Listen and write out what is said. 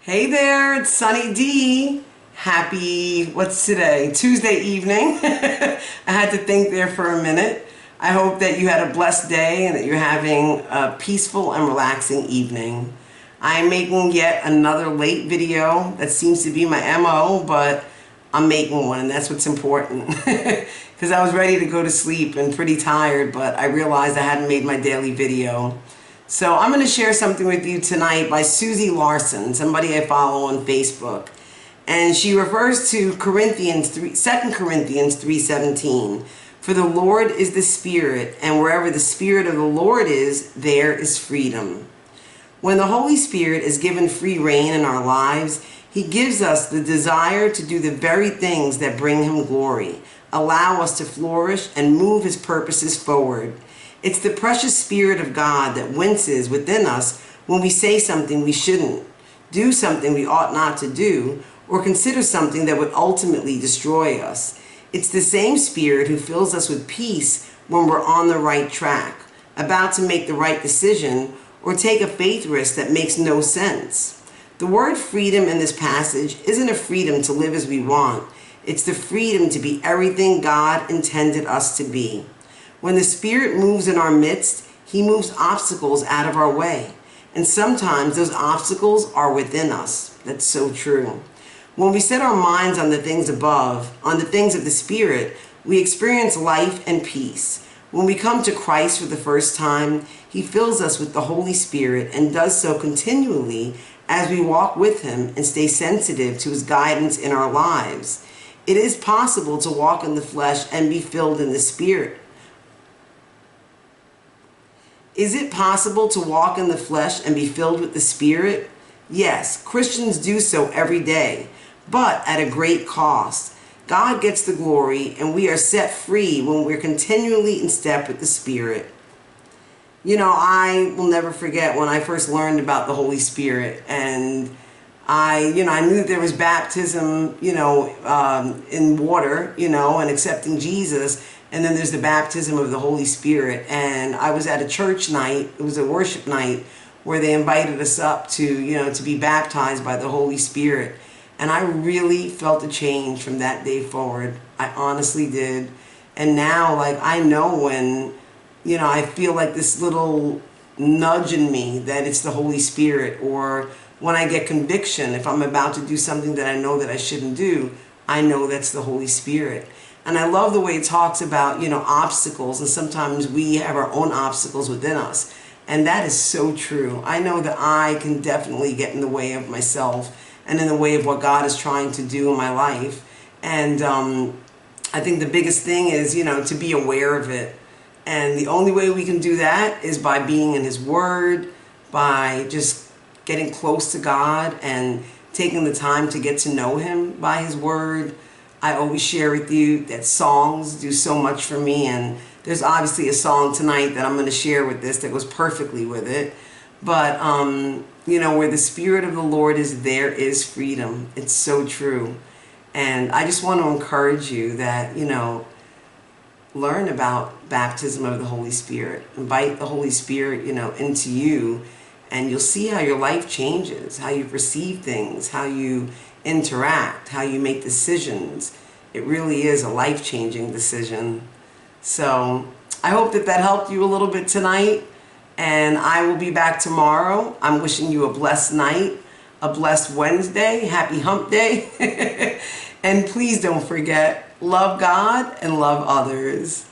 Hey there, it's Sunny D. Happy, what's today? Tuesday evening. I had to think there for a minute. I hope that you had a blessed day and that you're having a peaceful and relaxing evening. I'm making yet another late video. That seems to be my MO, but I'm making one and that's what's important. Because I was ready to go to sleep and pretty tired, but I realized I hadn't made my daily video. So I'm going to share something with you tonight by Susie Larson, somebody I follow on Facebook. And she refers to 2 Corinthians 3:17. For the Lord is the Spirit, and wherever the Spirit of the Lord is, there is freedom. When the Holy Spirit is given free rein in our lives, He gives us the desire to do the very things that bring Him glory, allow us to flourish and move His purposes forward. It's the precious Spirit of God that winces within us when we say something we shouldn't, do something we ought not to do, or consider something that would ultimately destroy us. It's the same Spirit who fills us with peace when we're on the right track, about to make the right decision, or take a faith risk that makes no sense. The word freedom in this passage isn't a freedom to live as we want. It's the freedom to be everything God intended us to be. When the Spirit moves in our midst, He moves obstacles out of our way. And sometimes those obstacles are within us. That's so true. When we set our minds on the things above, on the things of the Spirit, we experience life and peace. When we come to Christ for the first time, He fills us with the Holy Spirit and does so continually as we walk with Him and stay sensitive to His guidance in our lives. It is possible to walk in the flesh and be filled in the Spirit. Is it possible to walk in the flesh and be filled with the Spirit? Yes, Christians do so every day, but at a great cost. God gets the glory and we are set free when we're continually in step with the Spirit. You know, I will never forget when I first learned about the Holy Spirit, and I knew that there was baptism, in water, and accepting Jesus. And then there's the baptism of the Holy Spirit. And I was at a church night, it was a worship night, where they invited us up to, to be baptized by the Holy Spirit. And I really felt a change from that day forward. I honestly did. And now, I know when, I feel like this little nudge in me that it's the Holy Spirit, or when I get conviction, if I'm about to do something that I know that I shouldn't do, I know that's the Holy Spirit. And I love the way it talks about, obstacles, and sometimes we have our own obstacles within us. And that is so true. I know that I can definitely get in the way of myself and in the way of what God is trying to do in my life. And I think the biggest thing is, to be aware of it. And the only way we can do that is by being in His Word, by just getting close to God and taking the time to get to know Him by His Word. I always share with you that songs do so much for me, and there's obviously a song tonight that I'm going to share with this that goes perfectly with it. But, where the Spirit of the Lord is, there is freedom. It's so true. And I just want to encourage you that, learn about baptism of the Holy Spirit. Invite the Holy Spirit, into you, and you'll see how your life changes, how you perceive things, how you interact, how you make decisions. It really is a life-changing decision. So I hope that helped you a little bit tonight, and I will be back tomorrow. I'm wishing you a blessed night, a blessed Wednesday, happy hump day. And please don't forget, love God and love others.